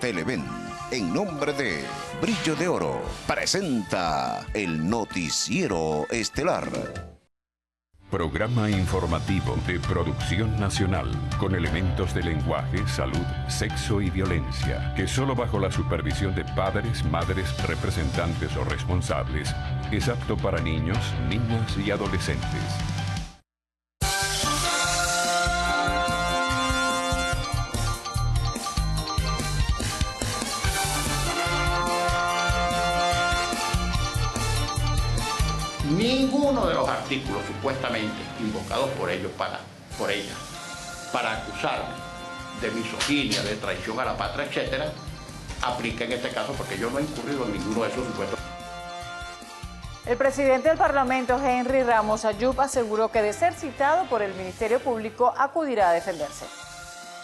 Televen, en nombre de Brillo de Oro, presenta el Noticiero Estelar. Programa informativo de producción nacional, con elementos de lenguaje, salud, sexo y violencia, que solo bajo la supervisión de padres, madres, representantes o responsables, es apto para niños, niñas y adolescentes. Ninguno de los artículos supuestamente invocados por ellos por ella, para acusarme de misoginia, de traición a la patria, etcétera, aplica en este caso porque yo no he incurrido en ninguno de esos supuestos. El presidente del Parlamento, Henry Ramos Ayub, aseguró que de ser citado por el Ministerio Público acudirá a defenderse.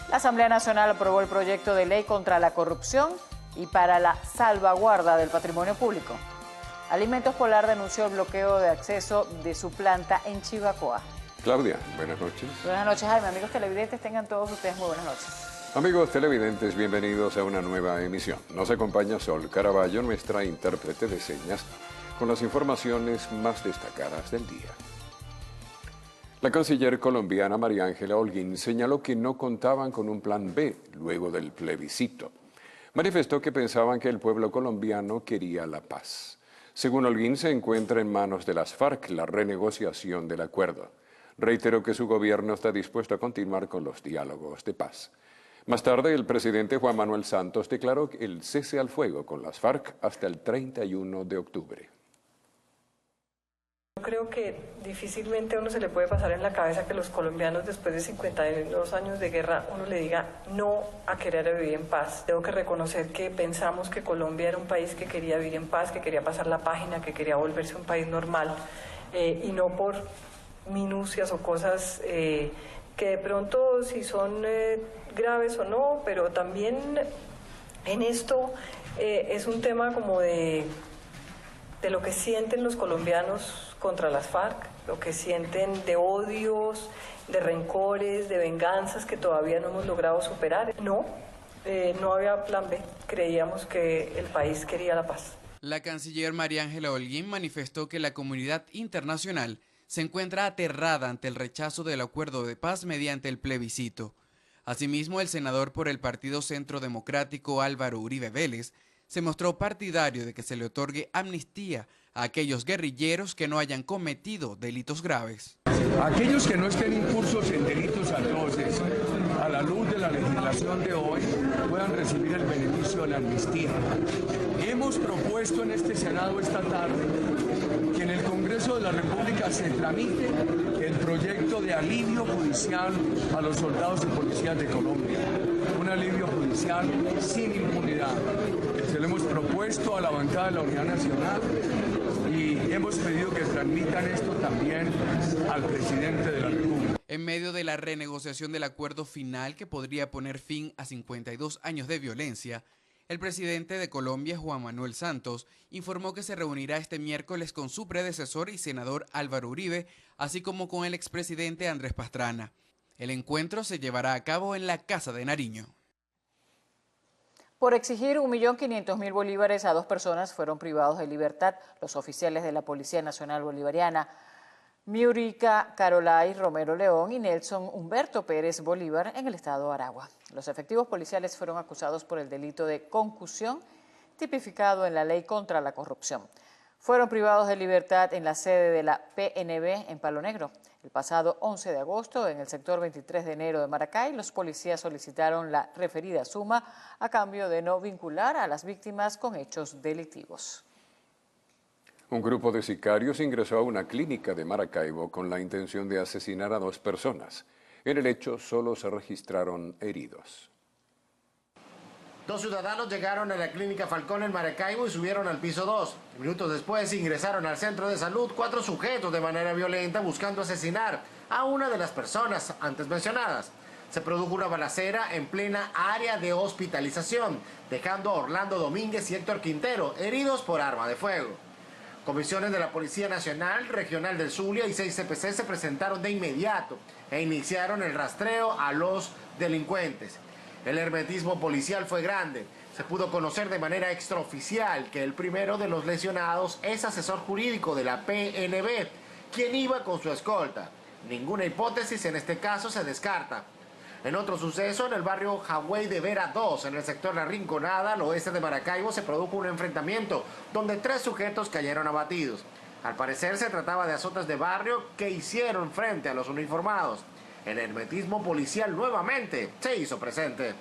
La Asamblea Nacional aprobó el proyecto de ley contra la corrupción y para la salvaguarda del patrimonio público. Alimentos Polar denunció el bloqueo de acceso de su planta en Chivacoa. Claudia, buenas noches. Buenas noches, Jaime. Amigos televidentes, tengan todos ustedes muy buenas noches. Amigos televidentes, bienvenidos a una nueva emisión. Nos acompaña Sol Caraballo, nuestra intérprete de señas, con las informaciones más destacadas del día. La canciller colombiana María Ángela Holguín señaló que no contaban con un plan B luego del plebiscito. Manifestó que pensaban que el pueblo colombiano quería la paz. Según Holguín, se encuentra en manos de las FARC la renegociación del acuerdo. Reiteró que su gobierno está dispuesto a continuar con los diálogos de paz. Más tarde, el presidente Juan Manuel Santos declaró el cese al fuego con las FARC hasta el 31 de octubre. Yo creo que difícilmente a uno se le puede pasar en la cabeza que los colombianos, después de 52 años de guerra, uno le diga no a querer vivir en paz. Tengo que reconocer que pensamos que Colombia era un país que quería vivir en paz, que quería pasar la página, que quería volverse un país normal, y no por minucias o cosas que de pronto si son graves o no, pero también en esto es un tema como de lo que sienten los colombianos contra las FARC, lo que sienten de odios, de rencores, de venganzas que todavía no hemos logrado superar. No había plan B, creíamos que el país quería la paz. La canciller María Ángela Holguín manifestó que la comunidad internacional se encuentra aterrada ante el rechazo del acuerdo de paz mediante el plebiscito. Asimismo, el senador por el Partido Centro Democrático Álvaro Uribe Vélez se mostró partidario de que se le otorgue amnistía a aquellos guerrilleros que no hayan cometido delitos graves. Aquellos que no estén incursos en delitos atroces, a la luz de la legislación de hoy, puedan recibir el beneficio de la amnistía. Hemos propuesto en este Senado esta tarde que en el Congreso de la República se tramite el proyecto de alivio judicial a los soldados y policías de Colombia. Un alivio judicial sin impunidad. Se lo hemos propuesto a la bancada de la Unidad Nacional y hemos pedido que transmitan esto también al presidente de la República. En medio de la renegociación del acuerdo final que podría poner fin a 52 años de violencia, el presidente de Colombia, Juan Manuel Santos, informó que se reunirá este miércoles con su predecesor y senador Álvaro Uribe, así como con el expresidente Andrés Pastrana. El encuentro se llevará a cabo en la Casa de Nariño. Por exigir 1.500.000 bolívares a 2 personas fueron privados de libertad los oficiales de la Policía Nacional Bolivariana, Miurica Carolay Romero León y Nelson Humberto Pérez Bolívar en el estado de Aragua. Los efectivos policiales fueron acusados por el delito de concusión tipificado en la Ley contra la Corrupción. Fueron privados de libertad en la sede de la PNB en Palo Negro. El pasado 11 de agosto, en el sector 23 de enero de Maracay, los policías solicitaron la referida suma a cambio de no vincular a las víctimas con hechos delictivos. Un grupo de sicarios ingresó a una clínica de Maracaibo con la intención de asesinar a 2 personas. En el hecho solo se registraron heridos. 2 ciudadanos llegaron a la clínica Falcón en Maracaibo y subieron al piso 2. Minutos después ingresaron al centro de salud 4 sujetos de manera violenta buscando asesinar a una de las personas antes mencionadas. Se produjo una balacera en plena área de hospitalización, dejando a Orlando Domínguez y Héctor Quintero heridos por arma de fuego. Comisiones de la Policía Nacional, Regional del Zulia y 6 CPC se presentaron de inmediato e iniciaron el rastreo a los delincuentes. El hermetismo policial fue grande. Se pudo conocer de manera extraoficial que el primero de los lesionados es asesor jurídico de la PNB, quien iba con su escolta. Ninguna hipótesis en este caso se descarta. En otro suceso, en el barrio Hawái de Vera 2, en el sector La Rinconada, al oeste de Maracaibo, se produjo un enfrentamiento donde 3 sujetos cayeron abatidos. Al parecer se trataba de azotes de barrio que hicieron frente a los uniformados. El hermetismo policial nuevamente se hizo presente.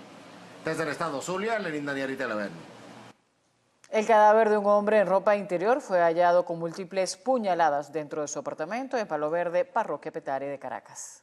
Desde el estado Zulia, Lenín Daniel y Televen. El cadáver de un hombre en ropa interior fue hallado con múltiples puñaladas dentro de su apartamento en Palo Verde, Parroquia Petare de Caracas.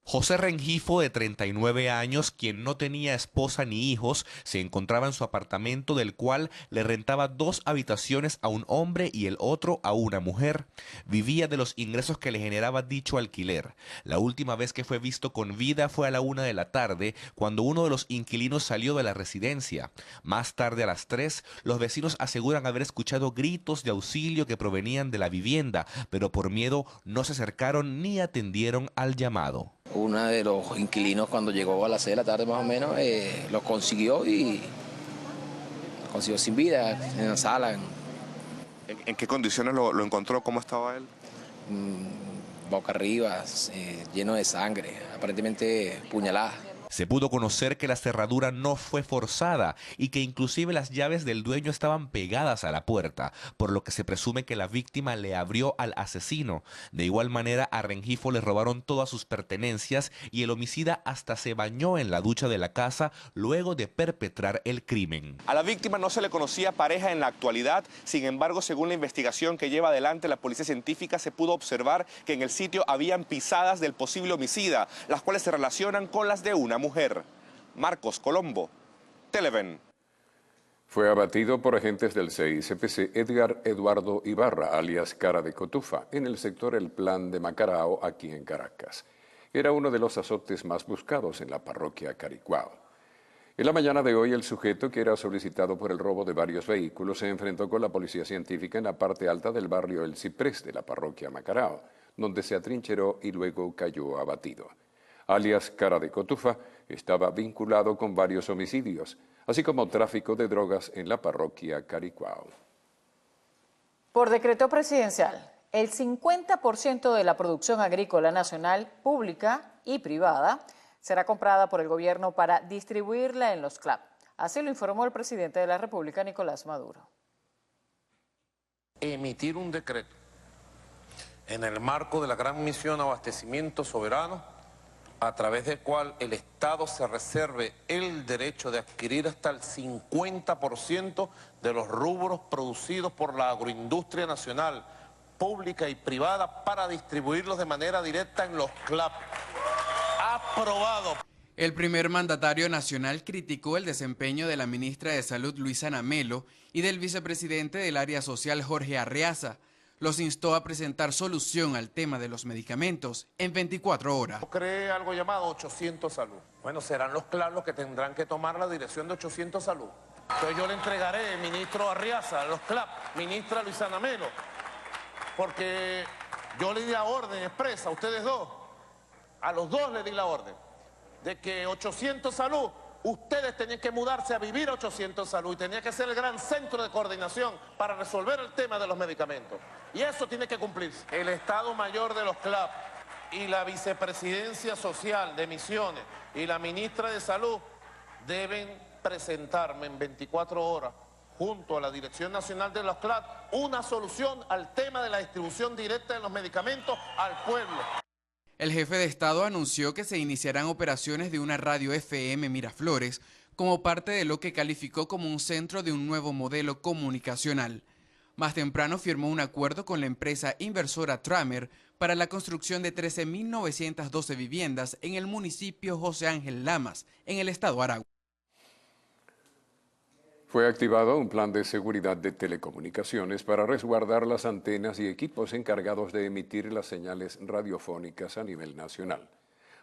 José Rengifo, de 39 años, quien no tenía esposa ni hijos, se encontraba en su apartamento, del cual le rentaba 2 habitaciones a un hombre y el otro a una mujer. Vivía de los ingresos que le generaba dicho alquiler. La última vez que fue visto con vida fue a la 1 de la tarde, cuando uno de los inquilinos salió de la residencia. Más tarde, a las 3, los vecinos aseguran haber escuchado gritos de auxilio que provenían de la vivienda, pero por miedo no se acercaron ni atendieron al llamado. Uno de los inquilinos, cuando llegó a las 6 de la tarde más o menos, lo consiguió y lo consiguió sin vida en la sala. ¿En qué condiciones lo encontró? ¿Cómo estaba él? Boca arriba, lleno de sangre, aparentemente puñalada. Se pudo conocer que la cerradura no fue forzada y que inclusive las llaves del dueño estaban pegadas a la puerta, por lo que se presume que la víctima le abrió al asesino. De igual manera, a Rengifo le robaron todas sus pertenencias y el homicida hasta se bañó en la ducha de la casa luego de perpetrar el crimen. A la víctima no se le conocía pareja en la actualidad. Sin embargo, según la investigación que lleva adelante la policía científica, se pudo observar que en el sitio habían pisadas del posible homicida, las cuales se relacionan con las de una mujer. Marcos Colombo, Televen. Fue abatido por agentes del CICPC Edgar Eduardo Ibarra, alias Cara de Cotufa, en el sector El Plan de Macarao, aquí en Caracas. Era uno de los azotes más buscados en la parroquia Caricuao. En la mañana de hoy, el sujeto, que era solicitado por el robo de varios vehículos, se enfrentó con la policía científica en la parte alta del barrio El Ciprés de la parroquia Macarao, donde se atrincheró y luego cayó abatido. Alias Cara de Cotufa estaba vinculado con varios homicidios, así como tráfico de drogas en la parroquia Caricuao. Por decreto presidencial, el 50% de la producción agrícola nacional, pública y privada, será comprada por el gobierno para distribuirla en los CLAP. Así lo informó el presidente de la República, Nicolás Maduro. Emitir un decreto en el marco de la gran misión Abastecimiento Soberano, a través del cual el Estado se reserve el derecho de adquirir hasta el 50% de los rubros producidos por la agroindustria nacional, pública y privada, para distribuirlos de manera directa en los CLAP. Aprobado. El primer mandatario nacional criticó el desempeño de la ministra de Salud, Luisana Melo, y del vicepresidente del área social, Jorge Arriaza. Los instó a presentar solución al tema de los medicamentos en 24 horas. Cree algo llamado 800 Salud. Bueno, serán los CLAP los que tendrán que tomar la dirección de 800 Salud. Entonces yo le entregaré, ministro Arriaza, los CLAP, ministra Luisana Melo, porque yo le di la orden expresa a ustedes dos, a los dos le di la orden, de que 800 Salud, ustedes tenían que mudarse a vivir a 800 Salud y tenía que ser el gran centro de coordinación para resolver el tema de los medicamentos. Y eso tiene que cumplirse. El Estado Mayor de los CLAP y la Vicepresidencia Social de Misiones y la Ministra de Salud deben presentarme en 24 horas, junto a la Dirección Nacional de los CLAP, una solución al tema de la distribución directa de los medicamentos al pueblo. El jefe de Estado anunció que se iniciarán operaciones de una radio FM Miraflores como parte de lo que calificó como un centro de un nuevo modelo comunicacional. Más temprano firmó un acuerdo con la empresa inversora Tramer para la construcción de 13.912 viviendas en el municipio José Ángel Lamas, en el estado Aragua. Fue activado un plan de seguridad de telecomunicaciones para resguardar las antenas y equipos encargados de emitir las señales radiofónicas a nivel nacional.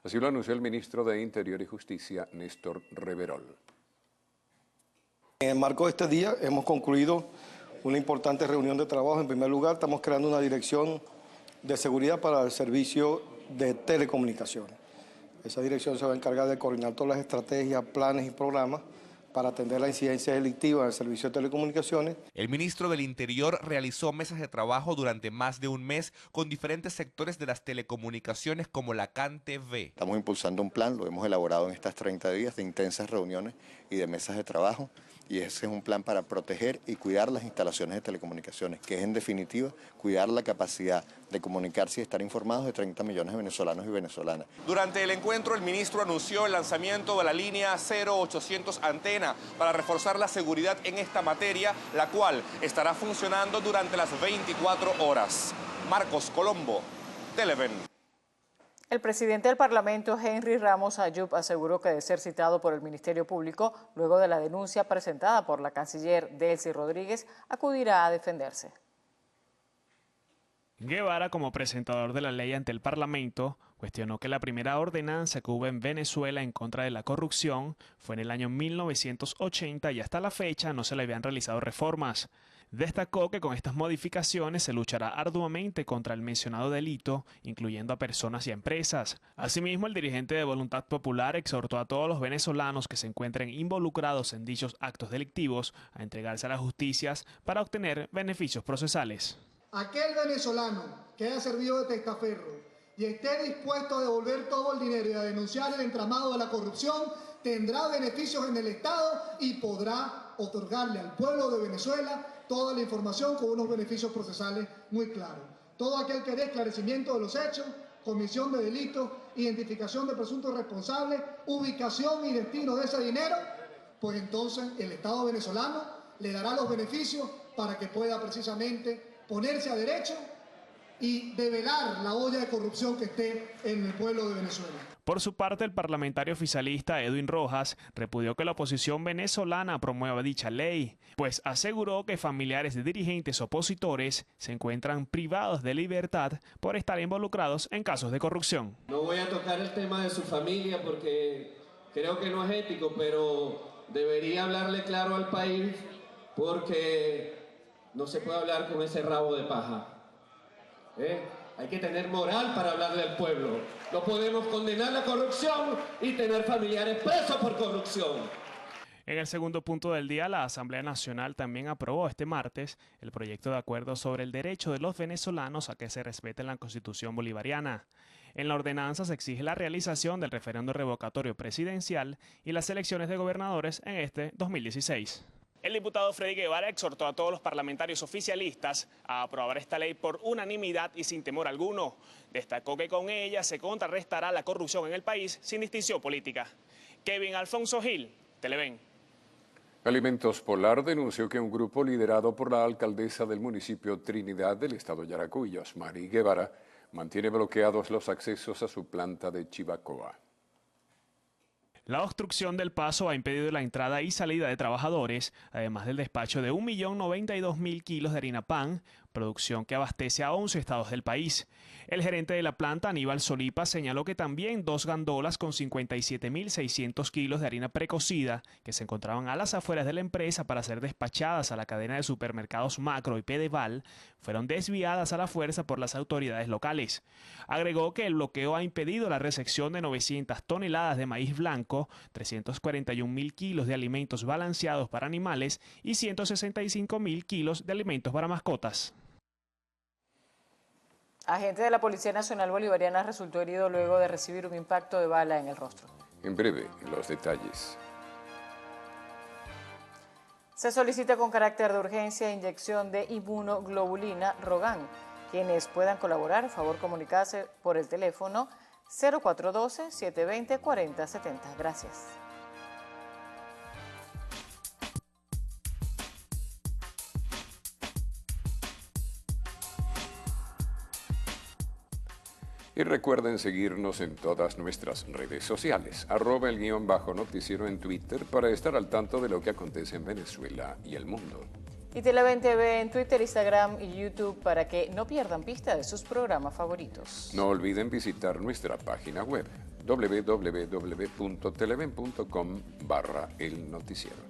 Así lo anunció el ministro de Interior y Justicia, Néstor Reverol. En el marco de este día hemos concluido una importante reunión de trabajo. En primer lugar, estamos creando una dirección de seguridad para el servicio de telecomunicaciones. Esa dirección se va a encargar de coordinar todas las estrategias, planes y programas para atender la incidencia delictiva en el servicio de telecomunicaciones. El ministro del Interior realizó mesas de trabajo durante más de un mes con diferentes sectores de las telecomunicaciones como la CanTV. Estamos impulsando un plan, lo hemos elaborado en estas 30 días de intensas reuniones y de mesas de trabajo. Y ese es un plan para proteger y cuidar las instalaciones de telecomunicaciones, que es en definitiva cuidar la capacidad de comunicarse y estar informados de 30 millones de venezolanos y venezolanas. Durante el encuentro, el ministro anunció el lanzamiento de la línea 0800 Antena para reforzar la seguridad en esta materia, la cual estará funcionando durante las 24 horas. Marcos Colombo, Televen. El presidente del Parlamento, Henry Ramos Ayub, aseguró que de ser citado por el Ministerio Público, luego de la denuncia presentada por la canciller Delcy Rodríguez, acudirá a defenderse. Guevara, como presentador de la ley ante el Parlamento, cuestionó que la primera ordenanza que hubo en Venezuela en contra de la corrupción fue en el año 1980 y hasta la fecha no se le habían realizado reformas. Destacó que con estas modificaciones se luchará arduamente contra el mencionado delito, incluyendo a personas y a empresas. Asimismo, el dirigente de Voluntad Popular exhortó a todos los venezolanos que se encuentren involucrados en dichos actos delictivos a entregarse a las justicias para obtener beneficios procesales. Aquel venezolano que haya servido de testaferro y esté dispuesto a devolver todo el dinero y a denunciar el entramado de la corrupción, tendrá beneficios en el Estado y podrá otorgarle al pueblo de Venezuela toda la información con unos beneficios procesales muy claros. Todo aquel que dé esclarecimiento de los hechos, comisión de delitos, identificación de presuntos responsables, ubicación y destino de ese dinero, pues entonces el Estado venezolano le dará los beneficios para que pueda precisamente ponerse a derecho y develar la olla de corrupción que esté en el pueblo de Venezuela. Por su parte, el parlamentario oficialista Edwin Rojas repudió que la oposición venezolana promueva dicha ley, pues aseguró que familiares de dirigentes opositores se encuentran privados de libertad por estar involucrados en casos de corrupción. No voy a tocar el tema de su familia porque creo que no es ético, pero debería hablarle claro al país porque no se puede hablar con ese rabo de paja. Hay que tener moral para hablarle al pueblo. No podemos condenar la corrupción y tener familiares presos por corrupción. En el segundo punto del día, la Asamblea Nacional también aprobó este martes el proyecto de acuerdo sobre el derecho de los venezolanos a que se respete la Constitución bolivariana. En la ordenanza se exige la realización del referendo revocatorio presidencial y las elecciones de gobernadores en este 2016. El diputado Freddy Guevara exhortó a todos los parlamentarios oficialistas a aprobar esta ley por unanimidad y sin temor alguno. Destacó que con ella se contrarrestará la corrupción en el país sin distinción política. Kevin Alfonso Gil, Televen. Alimentos Polar denunció que un grupo liderado por la alcaldesa del municipio Trinidad del estado Yaracuy, Yosmari Guevara, mantiene bloqueados los accesos a su planta de Chivacoa. La obstrucción del paso ha impedido la entrada y salida de trabajadores, además del despacho de 1.092.000 kilos de harina pan, producción que abastece a 11 estados del país. El gerente de la planta, Aníbal Solipa, señaló que también 2 gandolas con 57.600 kilos de harina precocida, que se encontraban a las afueras de la empresa para ser despachadas a la cadena de supermercados Macro y Pedeval, fueron desviadas a la fuerza por las autoridades locales. Agregó que el bloqueo ha impedido la recepción de 900 toneladas de maíz blanco, 341.000 kilos de alimentos balanceados para animales y 165.000 kilos de alimentos para mascotas. Agente de la Policía Nacional Bolivariana resultó herido luego de recibir un impacto de bala en el rostro. En breve, los detalles. Se solicita con carácter de urgencia inyección de inmunoglobulina Rogan. Quienes puedan colaborar, favor comunicarse por el teléfono 0412-720-4070. Gracias. Y recuerden seguirnos en todas nuestras redes sociales, @el_noticiero en Twitter para estar al tanto de lo que acontece en Venezuela y el mundo. Y Televen TV en Twitter, Instagram y YouTube para que no pierdan pista de sus programas favoritos. No olviden visitar nuestra página web www.televen.com/elnoticiero.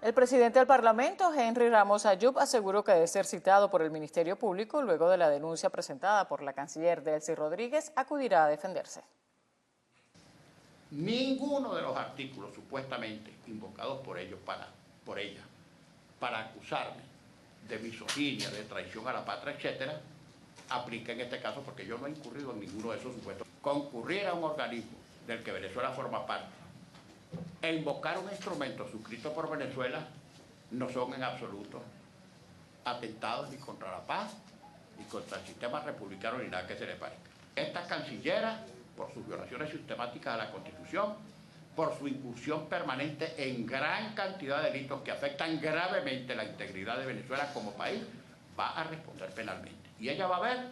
El presidente del Parlamento, Henry Ramos Ayub, aseguró que debe ser citado por el Ministerio Público luego de la denuncia presentada por la canciller Delcy Rodríguez, acudirá a defenderse. Ninguno de los artículos supuestamente invocados por ellos por ella, para acusarme de misoginia, de traición a la patria, etcétera, aplica en este caso porque yo no he incurrido en ninguno de esos supuestos. Concurrir a un organismo del que Venezuela forma parte e invocar un instrumento suscrito por Venezuela no son en absoluto atentados ni contra la paz, ni contra el sistema republicano, ni nada que se le parezca. Esta cancillera, por sus violaciones sistemáticas a la Constitución, por su incursión permanente en gran cantidad de delitos que afectan gravemente la integridad de Venezuela como país, va a responder penalmente. Y ella va a ver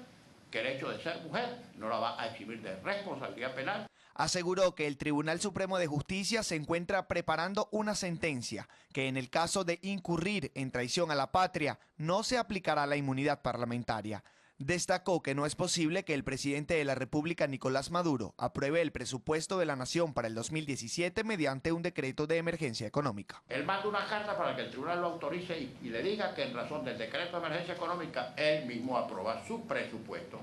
que el hecho de ser mujer no la va a eximir de responsabilidad penal. Aseguró que el Tribunal Supremo de Justicia se encuentra preparando una sentencia que en el caso de incurrir en traición a la patria no se aplicará la inmunidad parlamentaria. Destacó que no es posible que el presidente de la República, Nicolás Maduro, apruebe el presupuesto de la Nación para el 2017 mediante un decreto de emergencia económica. Él manda una carta para que el tribunal lo autorice y le diga que en razón del decreto de emergencia económica, él mismo aprueba su presupuesto.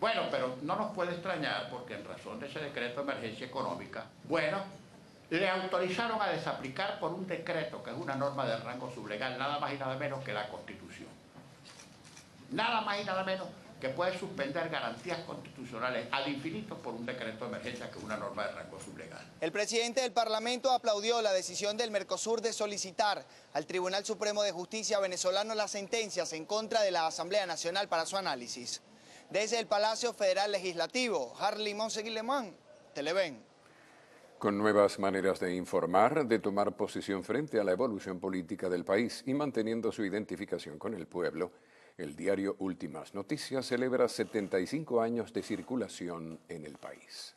Bueno, pero no nos puede extrañar porque en razón de ese decreto de emergencia económica, le autorizaron a desaplicar por un decreto que es una norma de rango sublegal, nada más y nada menos que la Constitución. Nada más y nada menos que puede suspender garantías constitucionales ad infinito por un decreto de emergencia que es una norma de rango sublegal. El presidente del Parlamento aplaudió la decisión del Mercosur de solicitar al Tribunal Supremo de Justicia venezolano las sentencias en contra de la Asamblea Nacional para su análisis. Desde el Palacio Federal Legislativo, Harley Monseguilemán, Televen. Con nuevas maneras de informar, de tomar posición frente a la evolución política del país y manteniendo su identificación con el pueblo, el diario Últimas Noticias celebra 75 años de circulación en el país.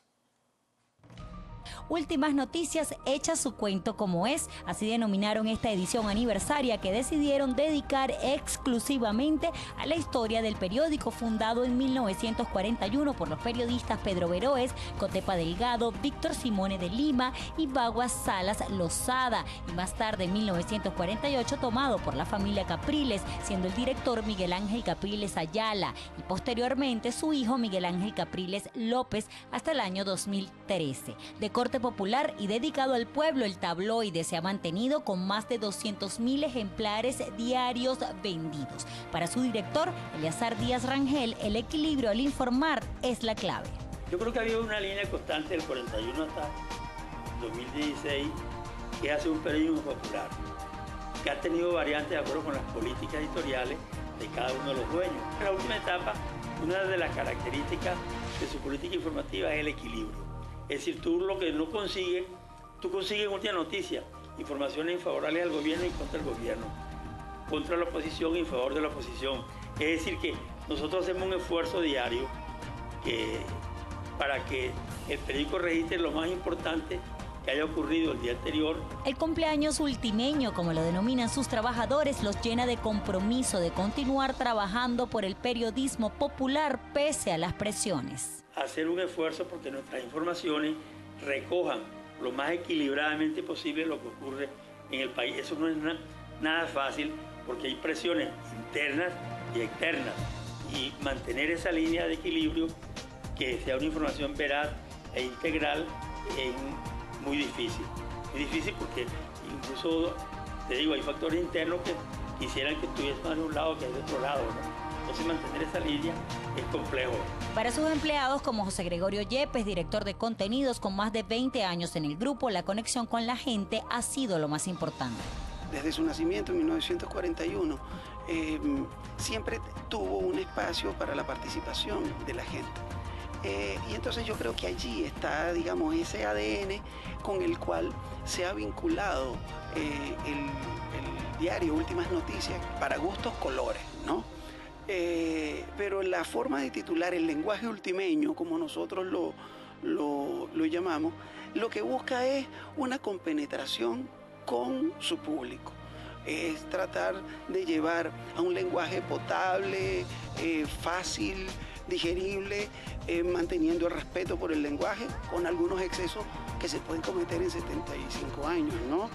Últimas Noticias echa su cuento como es, así denominaron esta edición aniversaria que decidieron dedicar exclusivamente a la historia del periódico fundado en 1941 por los periodistas Pedro Veroes, Cotepa Delgado, Víctor Simone de Lima y Baguas Salas Lozada, y más tarde en 1948 tomado por la familia Capriles, siendo el director Miguel Ángel Capriles Ayala y posteriormente su hijo Miguel Ángel Capriles López hasta el año 2013. De corte popular y dedicado al pueblo, el tabloide se ha mantenido con más de 200.000 ejemplares diarios vendidos. Para su director, Eleazar Díaz Rangel, el equilibrio al informar es la clave. Yo creo que ha habido una línea constante del 41 hasta 2016 que hace un periodismo popular, que ha tenido variantes de acuerdo con las políticas editoriales de cada uno de los dueños. En la última etapa, una de las características de su política informativa es el equilibrio. Es decir, tú lo que no consigues, tú consigues última noticia, informaciones favorables al gobierno y contra el gobierno, contra la oposición y en favor de la oposición. Es decir, que nosotros hacemos un esfuerzo diario para que el periódico registre lo más importante que haya ocurrido el día anterior. El cumpleaños ultimeño, como lo denominan sus trabajadores, los llena de compromiso de continuar trabajando por el periodismo popular pese a las presiones. Hacer un esfuerzo porque nuestras informaciones recojan lo más equilibradamente posible lo que ocurre en el país. Eso no es nada fácil porque hay presiones internas y externas y mantener esa línea de equilibrio, que sea una información veraz e integral, es muy difícil. Muy difícil porque incluso, te digo, hay factores internos que quisieran que estuviese más de un lado que de otro lado, ¿no? Entonces mantener esa línea es complejo. Para sus empleados como José Gregorio Yepes, director de contenidos con más de 20 años en el grupo, la conexión con la gente ha sido lo más importante. Desde su nacimiento en 1941, siempre tuvo un espacio para la participación de la gente. Y entonces yo creo que allí está, digamos, ese ADN con el cual se ha vinculado el diario Últimas Noticias para gustos colores, ¿no? Pero la forma de titular, el lenguaje ultimeño, como nosotros lo llamamos, lo que busca es una compenetración con su público. Es tratar de llevar a un lenguaje potable, fácil, digerible, manteniendo el respeto por el lenguaje, con algunos excesos que se pueden cometer en 75 años, ¿no?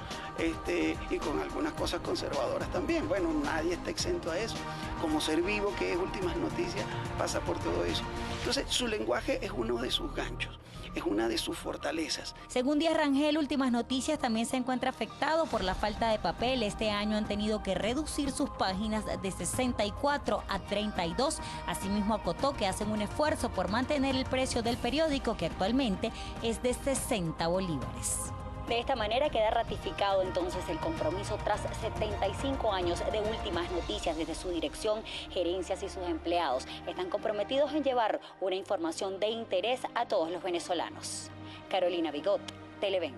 Y con algunas cosas conservadoras también. Bueno, nadie está exento a eso. Como ser vivo, que es Últimas Noticias, pasa por todo eso. Entonces, su lenguaje es uno de sus ganchos, es una de sus fortalezas. Según Díaz Rangel, Últimas Noticias también se encuentra afectado por la falta de papel. Este año han tenido que reducir sus páginas de 64 a 32. Asimismo, acotó que hacen un esfuerzo por mantener el precio del periódico, que actualmente es de 60 bolívares. De esta manera queda ratificado entonces el compromiso tras 75 años de Últimas Noticias. Desde su dirección, gerencias y sus empleados están comprometidos en llevar una información de interés a todos los venezolanos. Carolina Bigot, Televen.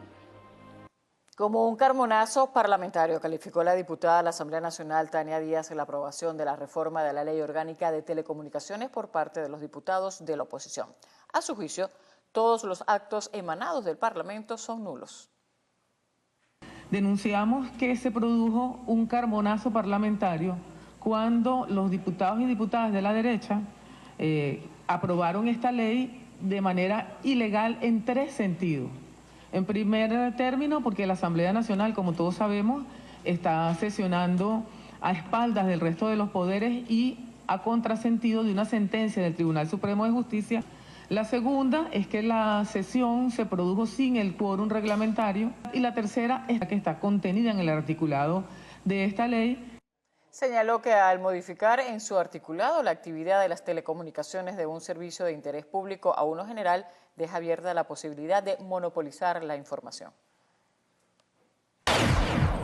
Como un carbonazo parlamentario, calificó la diputada de la Asamblea Nacional, Tania Díaz, la aprobación de la reforma de la Ley Orgánica de Telecomunicaciones por parte de los diputados de la oposición. A su juicio, todos los actos emanados del Parlamento son nulos. Denunciamos que se produjo un carbonazo parlamentario cuando los diputados y diputadas de la derecha aprobaron esta ley de manera ilegal en 3 sentidos. En primer término, porque la Asamblea Nacional, como todos sabemos, está sesionando a espaldas del resto de los poderes y a contrasentido de una sentencia del Tribunal Supremo de Justicia. La segunda es que la sesión se produjo sin el quórum reglamentario y la tercera es la que está contenida en el articulado de esta ley. Señaló que al modificar en su articulado la actividad de las telecomunicaciones de un servicio de interés público a uno general, deja abierta la posibilidad de monopolizar la información.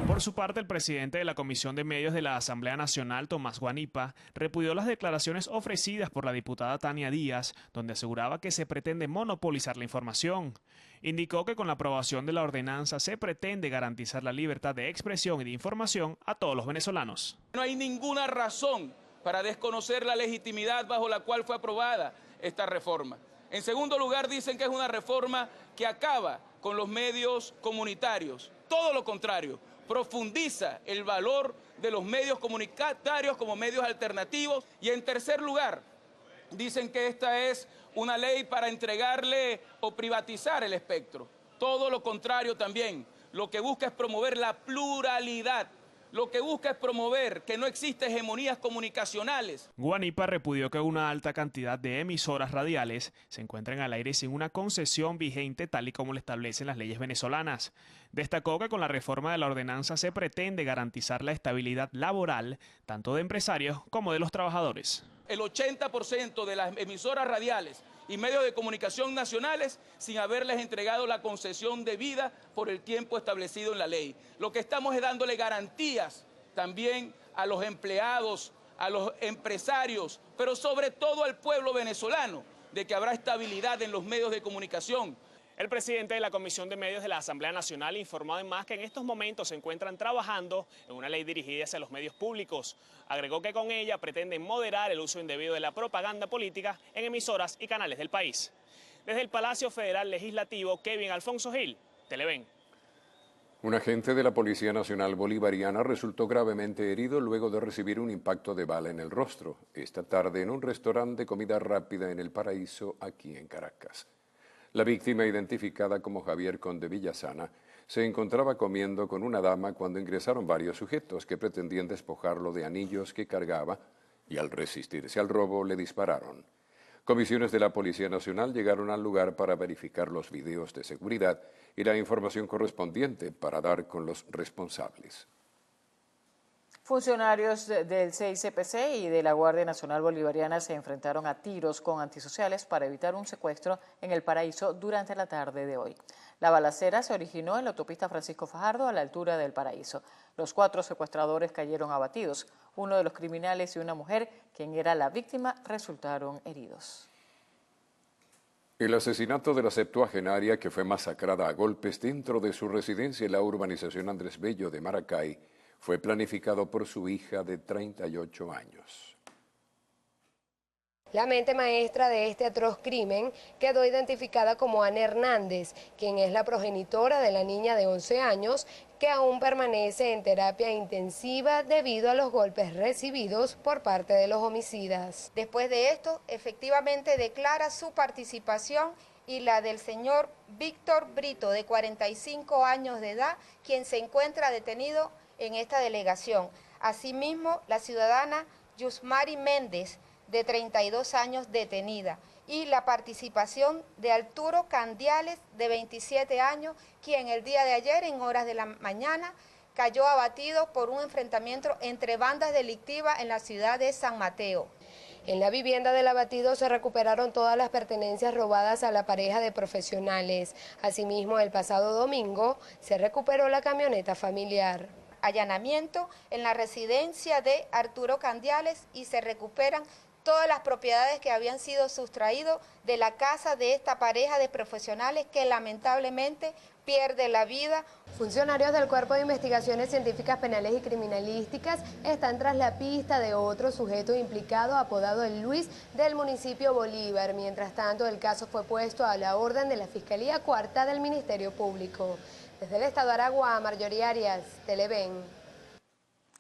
Por su parte, el presidente de la Comisión de Medios de la Asamblea Nacional, Tomás Guanipa, repudió las declaraciones ofrecidas por la diputada Tania Díaz, donde aseguraba que se pretende monopolizar la información. Indicó que con la aprobación de la ordenanza se pretende garantizar la libertad de expresión y de información a todos los venezolanos. No hay ninguna razón para desconocer la legitimidad bajo la cual fue aprobada esta reforma. En segundo lugar, dicen que es una reforma que acaba con los medios comunitarios. Todo lo contrario, profundiza el valor de los medios comunitarios como medios alternativos. Y en tercer lugar, dicen que esta es una ley para entregarle o privatizar el espectro. Todo lo contrario también. Lo que busca es promover la pluralidad. Lo que busca es promover que no existen hegemonías comunicacionales. Guanipa repudió que una alta cantidad de emisoras radiales se encuentran al aire sin una concesión vigente tal y como lo establecen las leyes venezolanas. Destacó que con la reforma de la ordenanza se pretende garantizar la estabilidad laboral tanto de empresarios como de los trabajadores. El 80% de las emisoras radiales y medios de comunicación nacionales sin haberles entregado la concesión debida por el tiempo establecido en la ley. Lo que estamos es dándole garantías también a los empleados, a los empresarios, pero sobre todo al pueblo venezolano, de que habrá estabilidad en los medios de comunicación. El presidente de la Comisión de Medios de la Asamblea Nacional informó además que en estos momentos se encuentran trabajando en una ley dirigida hacia los medios públicos. Agregó que con ella pretenden moderar el uso indebido de la propaganda política en emisoras y canales del país. Desde el Palacio Federal Legislativo, Kevin Alfonso Gil, Televen. Un agente de la Policía Nacional Bolivariana resultó gravemente herido luego de recibir un impacto de bala en el rostro esta tarde en un restaurante de comida rápida en El Paraíso, aquí en Caracas. La víctima, identificada como Javier Conde Villasana, se encontraba comiendo con una dama cuando ingresaron varios sujetos que pretendían despojarlo de anillos que cargaba y al resistirse al robo le dispararon. Comisiones de la Policía Nacional llegaron al lugar para verificar los videos de seguridad y la información correspondiente para dar con los responsables. Funcionarios del CICPC y de la Guardia Nacional Bolivariana se enfrentaron a tiros con antisociales para evitar un secuestro en El Paraíso durante la tarde de hoy. La balacera se originó en la autopista Francisco Fajardo a la altura del Paraíso. Los 4 secuestradores cayeron abatidos. Uno de los criminales y una mujer, quien era la víctima, resultaron heridos. El asesinato de la septuagenaria que fue masacrada a golpes dentro de su residencia en la urbanización Andrés Bello de Maracay fue planificado por su hija de 38 años. La mente maestra de este atroz crimen quedó identificada como Ana Hernández, quien es la progenitora de la niña de 11 años que aún permanece en terapia intensiva debido a los golpes recibidos por parte de los homicidas. Después de esto, efectivamente declara su participación y la del señor Víctor Brito, de 45 años de edad, quien se encuentra detenido en esta delegación. Asimismo, la ciudadana Yusmari Méndez, de 32 años, detenida. Y la participación de Arturo Candiales, de 27 años, quien el día de ayer, en horas de la mañana, cayó abatido por un enfrentamiento entre bandas delictivas en la ciudad de San Mateo. En la vivienda del abatido se recuperaron todas las pertenencias robadas a la pareja de profesionales. Asimismo, el pasado domingo se recuperó la camioneta familiar. Allanamiento en la residencia de Arturo Candiales y se recuperan todas las propiedades que habían sido sustraídas de la casa de esta pareja de profesionales que lamentablemente pierde la vida. Funcionarios del Cuerpo de Investigaciones Científicas Penales y Criminalísticas están tras la pista de otro sujeto implicado apodado el Luis del municipio Bolívar. Mientras tanto, el caso fue puesto a la orden de la Fiscalía Cuarta del Ministerio Público. Desde el estado de Aragua, Marjorie Arias, Televen.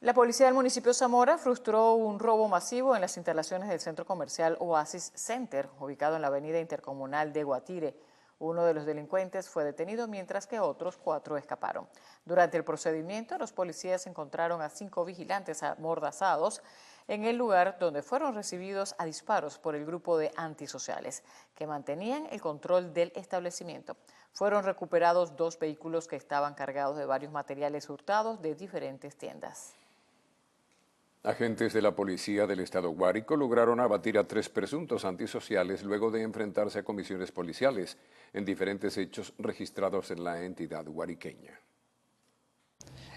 La policía del municipio Zamora frustró un robo masivo en las instalaciones del centro comercial Oasis Center, ubicado en la avenida intercomunal de Guatire. Uno de los delincuentes fue detenido, mientras que otros 4 escaparon. Durante el procedimiento, los policías encontraron a 5 vigilantes amordazados en el lugar, donde fueron recibidos a disparos por el grupo de antisociales, que mantenían el control del establecimiento. Fueron recuperados 2 vehículos que estaban cargados de varios materiales hurtados de diferentes tiendas. Agentes de la policía del estado Guárico lograron abatir a 3 presuntos antisociales luego de enfrentarse a comisiones policiales en diferentes hechos registrados en la entidad guariqueña.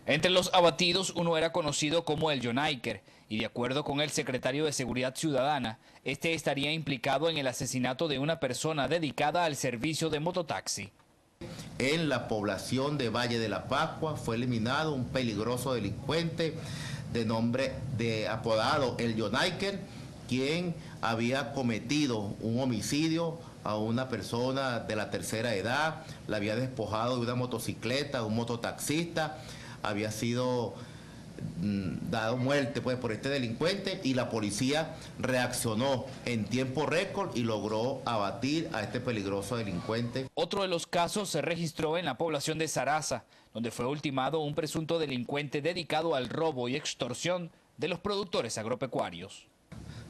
Entre los abatidos, uno era conocido como el Jonaiker, y de acuerdo con el secretario de Seguridad Ciudadana, este estaría implicado en el asesinato de una persona dedicada al servicio de mototaxi. En la población de Valle de la Pascua fue eliminado un peligroso delincuente de nombre apodado el Jonaiker, quien había cometido un homicidio a una persona de la tercera edad, la había despojado de una motocicleta, un mototaxista, había sido dado muerte por este delincuente y la policía reaccionó en tiempo récord y logró abatir a este peligroso delincuente. Otro de los casos se registró en la población de Sarasa, donde fue ultimado un presunto delincuente dedicado al robo y extorsión de los productores agropecuarios.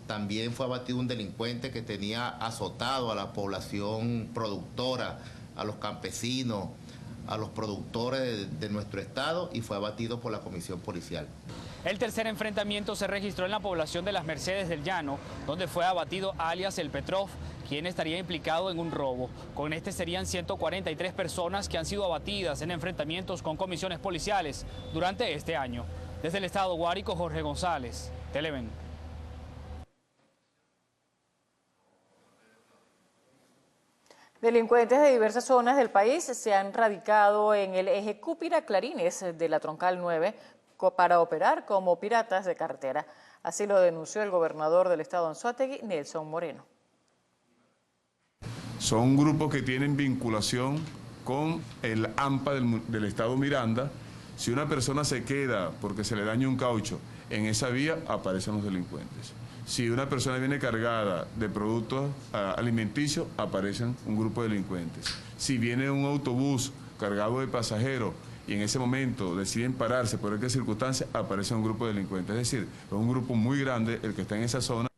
También fue abatido un delincuente que tenía azotado a la población productora, a los campesinos, a los productores de nuestro estado, y fue abatido por la comisión policial. El tercer enfrentamiento se registró en la población de Las Mercedes del Llano, donde fue abatido alias el Petrov, quien estaría implicado en un robo. Con este serían 143 personas que han sido abatidas en enfrentamientos con comisiones policiales durante este año. Desde el estado Guárico, Jorge González, Televen. Delincuentes de diversas zonas del país se han radicado en el eje Cúpira-Clarines de la Troncal 9 para operar como piratas de carretera. Así lo denunció el gobernador del estado Anzoátegui, Nelson Moreno. Son grupos que tienen vinculación con el AMPA del estado Miranda. Si una persona se queda porque se le daña un caucho en esa vía, aparecen los delincuentes. Si una persona viene cargada de productos alimenticios, aparecen un grupo de delincuentes. Si viene un autobús cargado de pasajeros y en ese momento deciden pararse por qué circunstancia, aparece un grupo de delincuentes. Es decir, es un grupo muy grande el que está en esa zona.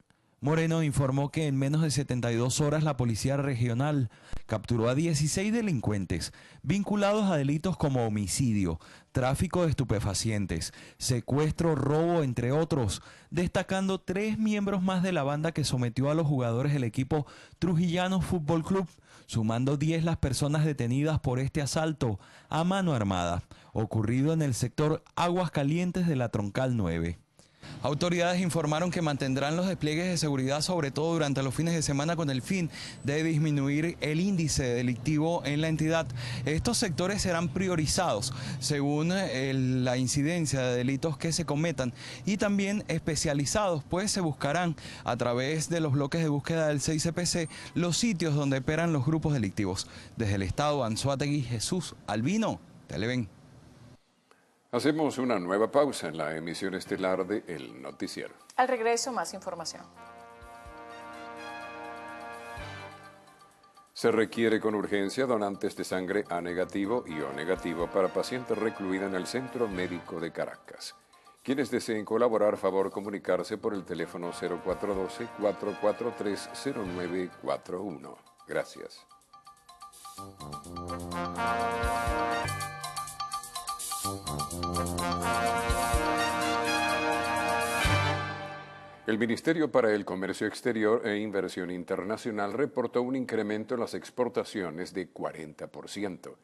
Moreno informó que en menos de 72 horas la Policía Regional capturó a 16 delincuentes vinculados a delitos como homicidio, tráfico de estupefacientes, secuestro, robo, entre otros, destacando 3 miembros más de la banda que sometió a los jugadores del equipo Trujillano Fútbol Club, sumando 10 las personas detenidas por este asalto a mano armada, ocurrido en el sector Aguas Calientes de la Troncal 9. Autoridades informaron que mantendrán los despliegues de seguridad, sobre todo durante los fines de semana, con el fin de disminuir el índice delictivo en la entidad. Estos sectores serán priorizados según la incidencia de delitos que se cometan y también especializados, pues se buscarán a través de los bloques de búsqueda del 6CPC los sitios donde operan los grupos delictivos. Desde el estado Anzoátegui, Jesús Albino, Televen. Hacemos una nueva pausa en la emisión estelar de El Noticiero. Al regreso, más información. Se requiere con urgencia donantes de sangre A negativo y O negativo para pacientes recluidos en el Centro Médico de Caracas. Quienes deseen colaborar, favor comunicarse por el teléfono 0412-443-0941. Gracias. El Ministerio para el Comercio Exterior e Inversión Internacional reportó un incremento en las exportaciones de 40%.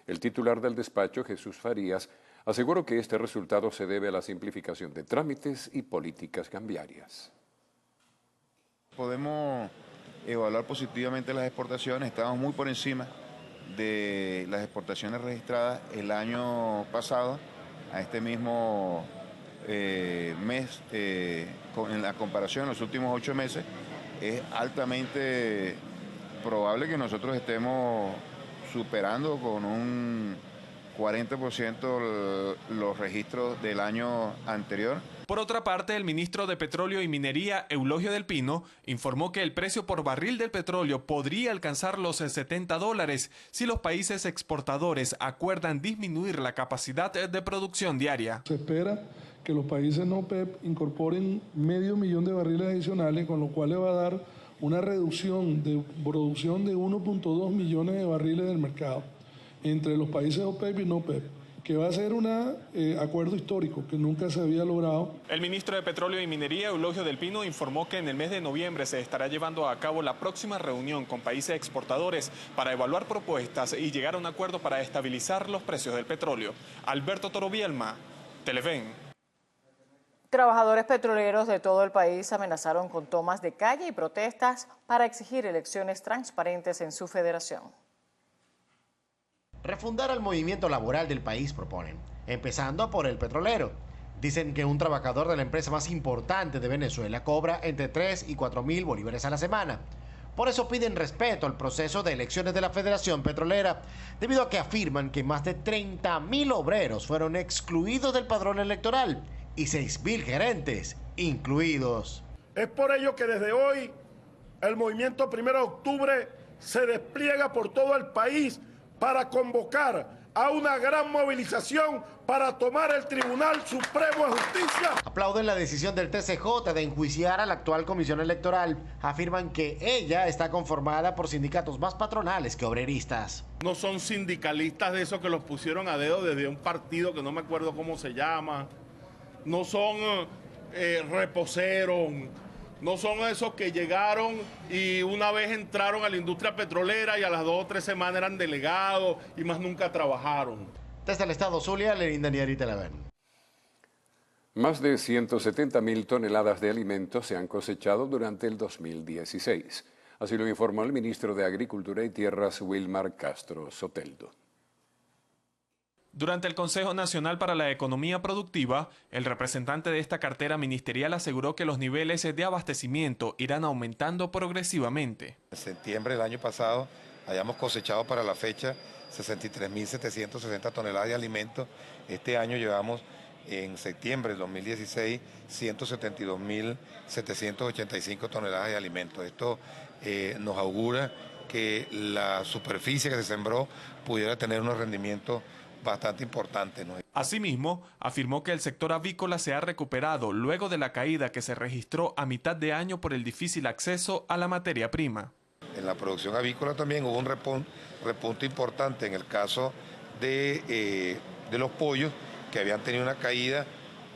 El titular del despacho, Jesús Farías, aseguró que este resultado se debe a la simplificación de trámites y políticas cambiarias. Podemos evaluar positivamente las exportaciones, estamos muy por encima de las exportaciones registradas el año pasado, a este mismo mes, en la comparación en los últimos 8 meses, es altamente probable que nosotros estemos superando con un 40% los registros del año anterior. Por otra parte, el ministro de Petróleo y Minería, Eulogio del Pino, informó que el precio por barril del petróleo podría alcanzar los $70 si los países exportadores acuerdan disminuir la capacidad de producción diaria. Se espera que los países no OPEP incorporen 500.000 de barriles adicionales, con lo cual le va a dar una reducción de producción de 1.2 millones de barriles del mercado entre los países OPEP y no OPEP, que va a ser un acuerdo histórico que nunca se había logrado. El ministro de Petróleo y Minería, Eulogio del Pino, informó que en el mes de noviembre se estará llevando a cabo la próxima reunión con países exportadores para evaluar propuestas y llegar a un acuerdo para estabilizar los precios del petróleo. Alberto Toro Bielma, Televen. Trabajadores petroleros de todo el país amenazaron con tomas de calle y protestas para exigir elecciones transparentes en su federación. Refundar al movimiento laboral del país proponen, empezando por el petrolero. Dicen que un trabajador de la empresa más importante de Venezuela cobra entre 3 y 4 mil bolívares a la semana. Por eso piden respeto al proceso de elecciones de la Federación Petrolera, debido a que afirman que más de 30.000 obreros fueron excluidos del padrón electoral y 6.000 gerentes incluidos. Es por ello que desde hoy el movimiento 1 de octubre se despliega por todo el país para convocar a una gran movilización para tomar el Tribunal Supremo de Justicia. Aplauden la decisión del TCJ de enjuiciar a la actual Comisión Electoral. Afirman que ella está conformada por sindicatos más patronales que obreristas. No son sindicalistas de esos que los pusieron a dedo desde un partido que no me acuerdo cómo se llama. No son reposeros. No son esos que llegaron y una vez entraron a la industria petrolera y a las 2 o 3 semanas eran delegados y más nunca trabajaron. Desde el estado Zulia, Lenín Daniel y Televen. Más de 170.000 toneladas de alimentos se han cosechado durante el 2016. Así lo informó el ministro de Agricultura y Tierras, Wilmar Castro Soteldo. Durante el Consejo Nacional para la Economía Productiva, el representante de esta cartera ministerial aseguró que los niveles de abastecimiento irán aumentando progresivamente. En septiembre del año pasado hayamos cosechado para la fecha 63.760 toneladas de alimentos. Este año llevamos en septiembre del 2016 172.785 toneladas de alimentos. Esto nos augura que la superficie que se sembró pudiera tener unos rendimientos bastante importante, ¿no? Asimismo, afirmó que el sector avícola se ha recuperado luego de la caída que se registró a mitad de año por el difícil acceso a la materia prima. En la producción avícola también hubo un repunte importante en el caso de los pollos, que habían tenido una caída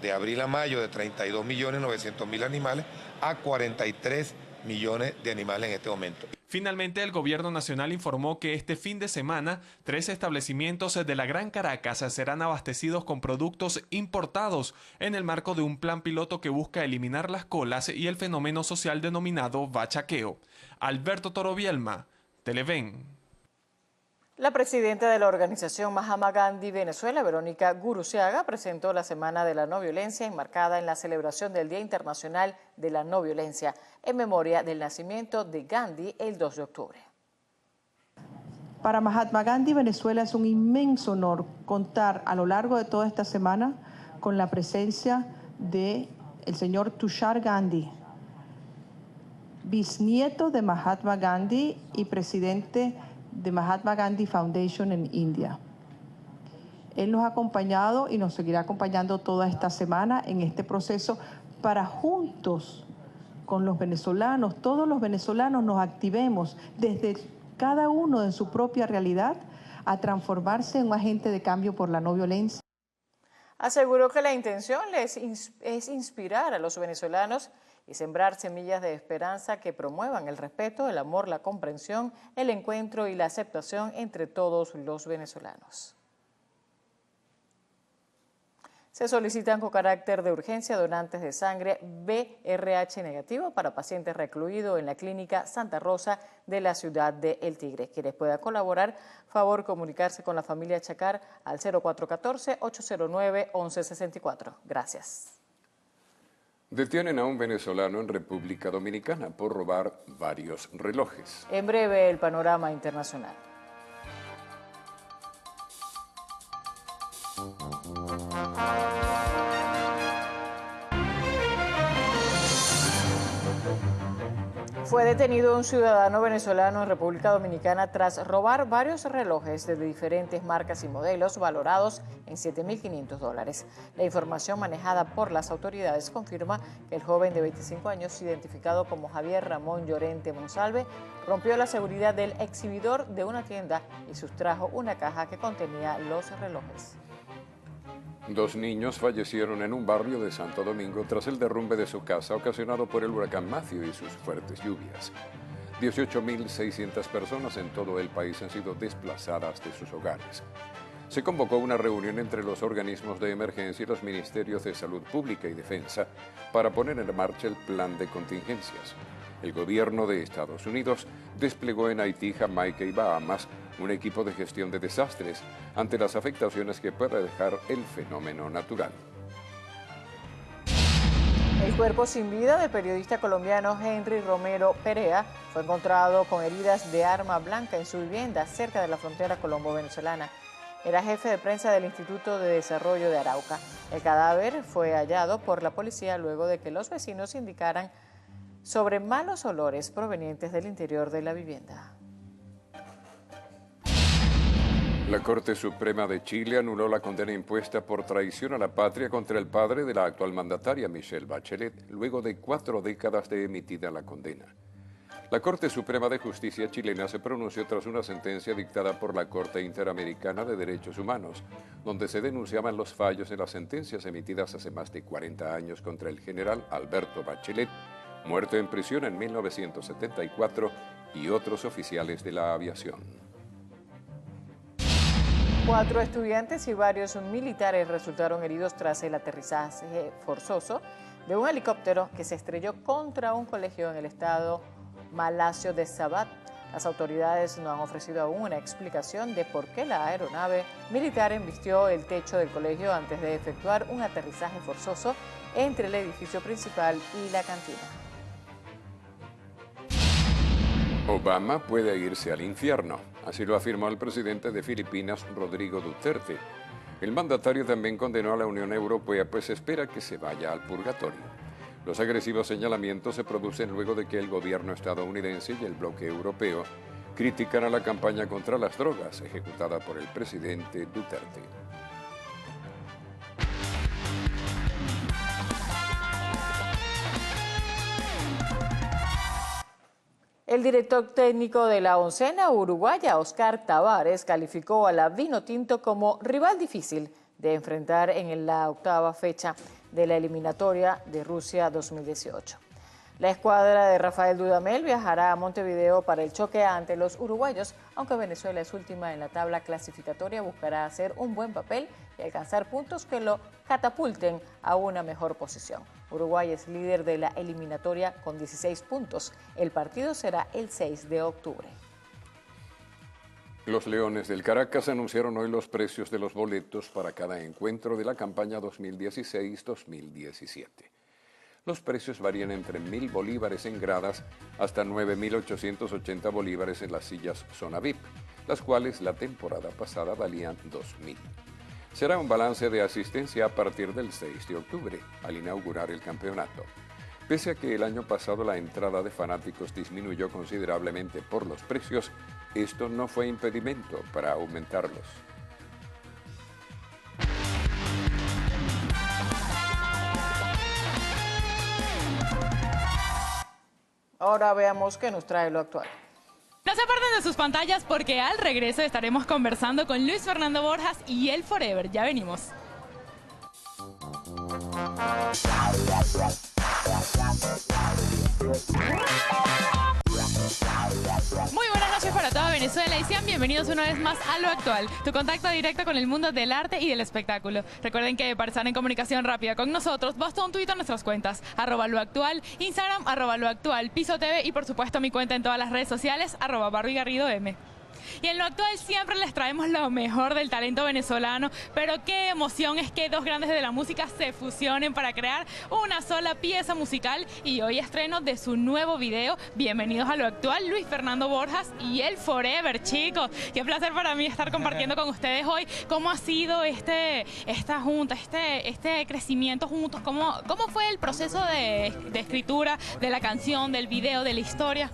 de abril a mayo de 32.900.000 animales a 43 millones de animales en este momento. Finalmente, el gobierno nacional informó que este fin de semana 3 establecimientos de la Gran Caracas serán abastecidos con productos importados en el marco de un plan piloto que busca eliminar las colas y el fenómeno social denominado bachaqueo. Alberto Toro Bielma, Televen. La presidenta de la organización Mahatma Gandhi Venezuela, Verónica Guruciaga, presentó la Semana de la No Violencia enmarcada en la celebración del Día Internacional de la No Violencia, en memoria del nacimiento de Gandhi el 2 de octubre. Para Mahatma Gandhi, Venezuela es un inmenso honor contar a lo largo de toda esta semana con la presencia del señor Tushar Gandhi, bisnieto de Mahatma Gandhi y presidente de Mahatma Gandhi Foundation en India. Él nos ha acompañado y nos seguirá acompañando toda esta semana en este proceso para juntos con los venezolanos, todos los venezolanos nos activemos desde cada uno en su propia realidad a transformarse en un agente de cambio por la no violencia. Aseguró que la intención es inspirar a los venezolanos y sembrar semillas de esperanza que promuevan el respeto, el amor, la comprensión, el encuentro y la aceptación entre todos los venezolanos. Se solicitan con carácter de urgencia donantes de sangre BRH negativo para pacientes recluidos en la clínica Santa Rosa de la ciudad de El Tigre. Quienes puedan colaborar, favor comunicarse con la familia Chacar al 0414-809-1164. Gracias. Detienen a un venezolano en República Dominicana por robar varios relojes. En breve, el panorama internacional. Fue detenido un ciudadano venezolano en República Dominicana tras robar varios relojes de diferentes marcas y modelos valorados en $7.500. La información manejada por las autoridades confirma que el joven de 25 años, identificado como Javier Ramón Llorente Monsalve, rompió la seguridad del exhibidor de una tienda y sustrajo una caja que contenía los relojes. 2 niños fallecieron en un barrio de Santo Domingo tras el derrumbe de su casa ocasionado por el huracán Matthew y sus fuertes lluvias. 18.600 personas en todo el país han sido desplazadas de sus hogares. Se convocó una reunión entre los organismos de emergencia y los ministerios de Salud Pública y Defensa para poner en marcha el plan de contingencias. El gobierno de Estados Unidos desplegó en Haití, Jamaica y Bahamas un equipo de gestión de desastres ante las afectaciones que pueda dejar el fenómeno natural. El cuerpo sin vida del periodista colombiano Henry Romero Perea fue encontrado con heridas de arma blanca en su vivienda cerca de la frontera colombo-venezolana. Era jefe de prensa del Instituto de Desarrollo de Arauca. El cadáver fue hallado por la policía luego de que los vecinos indicaran sobre malos olores provenientes del interior de la vivienda. La Corte Suprema de Chile anuló la condena impuesta por traición a la patria contra el padre de la actual mandataria, Michelle Bachelet, luego de 4 décadas de emitida la condena. La Corte Suprema de Justicia chilena se pronunció tras una sentencia dictada por la Corte Interamericana de Derechos Humanos, donde se denunciaban los fallos en las sentencias emitidas hace más de 40 años contra el general Alberto Bachelet, muerto en prisión en 1974, y otros oficiales de la aviación. 4 estudiantes y varios militares resultaron heridos tras el aterrizaje forzoso de un helicóptero que se estrelló contra un colegio en el estado Malacio de Sabat. Las autoridades no han ofrecido aún una explicación de por qué la aeronave militar embistió el techo del colegio antes de efectuar un aterrizaje forzoso entre el edificio principal y la cantina. Obama puede irse al infierno, así lo afirmó el presidente de Filipinas, Rodrigo Duterte. El mandatario también condenó a la Unión Europea, pues espera que se vaya al purgatorio. Los agresivos señalamientos se producen luego de que el gobierno estadounidense y el bloque europeo critican a la campaña contra las drogas ejecutada por el presidente Duterte. El director técnico de la oncena uruguaya, Oscar Tavares, calificó a la Vinotinto como rival difícil de enfrentar en la 8ª fecha de la eliminatoria de Rusia 2018. La escuadra de Rafael Dudamel viajará a Montevideo para el choque ante los uruguayos, aunque Venezuela es última en la tabla clasificatoria, buscará hacer un buen papel y alcanzar puntos que lo catapulten a una mejor posición. Uruguay es líder de la eliminatoria con 16 puntos. El partido será el 6 de octubre. Los Leones del Caracas anunciaron hoy los precios de los boletos para cada encuentro de la campaña 2016-2017. Los precios varían entre 1.000 bolívares en gradas hasta 9.880 bolívares en las sillas zona VIP. las cuales la temporada pasada valían 2.000. Será un balance de asistencia a partir del 6 de octubre, al inaugurar el campeonato. Pese a que el año pasado la entrada de fanáticos disminuyó considerablemente por los precios, esto no fue impedimento para aumentarlos. Ahora veamos qué nos trae lo actual. No se aparten de sus pantallas porque al regreso estaremos conversando con Luis Fernando Borjas y el Forever. Ya venimos. Muy buenas noches para toda Venezuela y sean bienvenidos una vez más a Lo Actual, tu contacto directo con el mundo del arte y del espectáculo. Recuerden que para estar en comunicación rápida con nosotros, basta un tuit a nuestras cuentas, @loactual, Instagram, @loactual, Piso TV y por supuesto mi cuenta en todas las redes sociales, @BarbieGarridoM. Y en Lo Actual siempre les traemos lo mejor del talento venezolano, pero qué emoción es que dos grandes de la música se fusionen para crear una sola pieza musical y hoy estreno de su nuevo video. Bienvenidos a Lo Actual, Luis Fernando Borjas y el Forever, chicos. Qué placer para mí estar compartiendo con ustedes hoy cómo ha sido esta junta, este crecimiento juntos, cómo fue el proceso de escritura de la canción, del video, de la historia.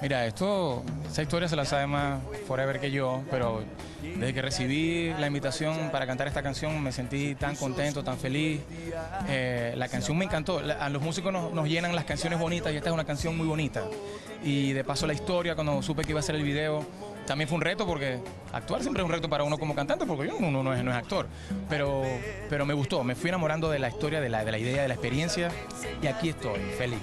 Mira, esa historia se la sabe más Forever que yo, pero desde que recibí la invitación para cantar esta canción me sentí tan contento, tan feliz. La canción me encantó. A los músicos nos llenan las canciones bonitas y esta es una canción muy bonita. Y de paso la historia, cuando supe que iba a ser el video, también fue un reto porque actuar siempre es un reto para uno como cantante porque uno no es actor. Pero me gustó, me fui enamorando de la historia, de la idea, de la experiencia y aquí estoy, feliz.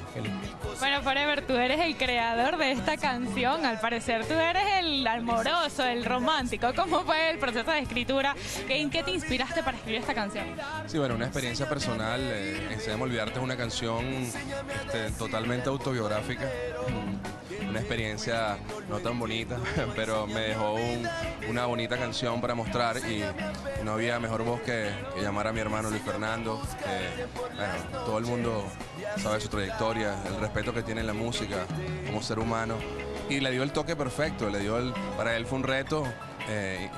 Bueno, Forever, tú eres el creador de esta canción, al parecer tú eres el amoroso, el romántico. ¿Cómo fue el proceso de escritura? ¿En qué te inspiraste para escribir esta canción? Sí, bueno, una experiencia personal. Enséñame a olvidarte es una canción totalmente autobiográfica. Una experiencia no tan bonita, pero me dejó una bonita canción para mostrar y no había mejor voz que llamar a mi hermano Luis Fernando. Bueno, todo el mundo sabe su trayectoria, el respeto que tiene en la música como ser humano y le dio el toque perfecto, para él fue un reto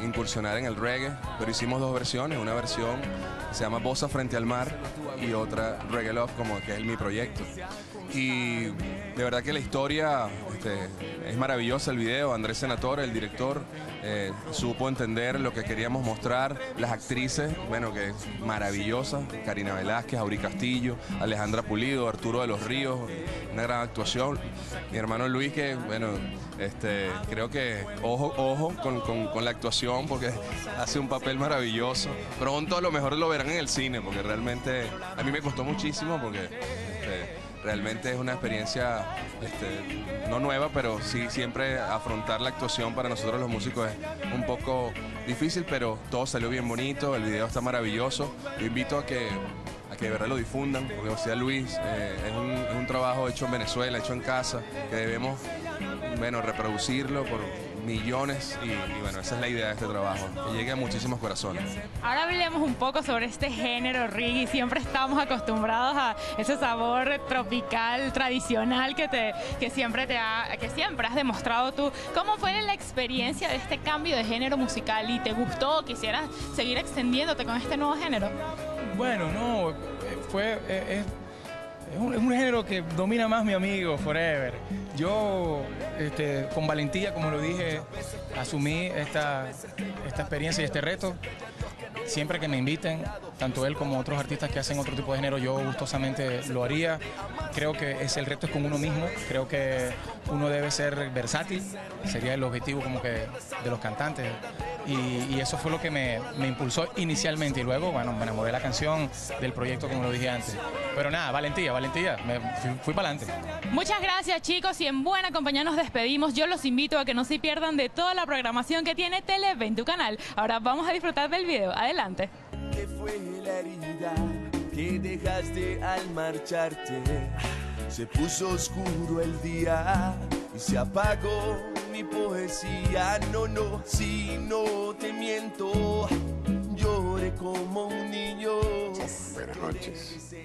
incursionar en el reggae, pero hicimos dos versiones, una versión que se llama Bossa Frente al Mar y otra Reggae Love, como que es mi proyecto. Y de verdad que la historia es maravillosa, el video. Andrés Senatore, el director, supo entender lo que queríamos mostrar. Las actrices, bueno, que es maravillosa. Karina Velázquez, Auri Castillo, Alejandra Pulido, Arturo de los Ríos, una gran actuación. Mi hermano Luis, que bueno, creo que ojo con la actuación porque hace un papel maravilloso. Pronto a lo mejor lo verán en el cine porque realmente a mí me costó muchísimo porque realmente es una experiencia no nueva, pero sí siempre afrontar la actuación para nosotros los músicos es un poco difícil, pero todo salió bien bonito, el video está maravilloso. Yo invito a que de verdad lo difundan, porque o sea, Luis, es un trabajo hecho en Venezuela, hecho en casa, que debemos reproducirlo por millones y bueno, esa es la idea de este trabajo, que llegue a muchísimos corazones. Ahora hablemos un poco sobre este género reggae. Siempre estamos acostumbrados a ese sabor tropical, tradicional que siempre has demostrado tú. ¿Cómo fue la experiencia de este cambio de género musical y te gustó? ¿Quisieras seguir extendiéndote con este nuevo género? Bueno, no, es un género que domina más mi amigo Forever. Yo, con valentía, como lo dije, asumí esta experiencia y este reto. Siempre que me inviten, tanto él como otros artistas que hacen otro tipo de género, yo gustosamente lo haría. Creo que el reto es con uno mismo. Creo que uno debe ser versátil. Sería el objetivo como que de los cantantes. Y eso fue lo que me impulsó inicialmente. Y luego, bueno, me enamoré de la canción, del proyecto, como lo dije antes. Pero nada, valentía. Fui para adelante. Muchas gracias, chicos. Y en buena compañía nos despedimos. Yo los invito a que no se pierdan de toda la programación que tiene Televen en tu canal. Ahora vamos a disfrutar del video. Adelante. ¿Qué fue la herida que dejaste al marcharte? Se puso oscuro el día y se apagó mi poesía. No, si no te miento, lloré como un niño. Buenas noches.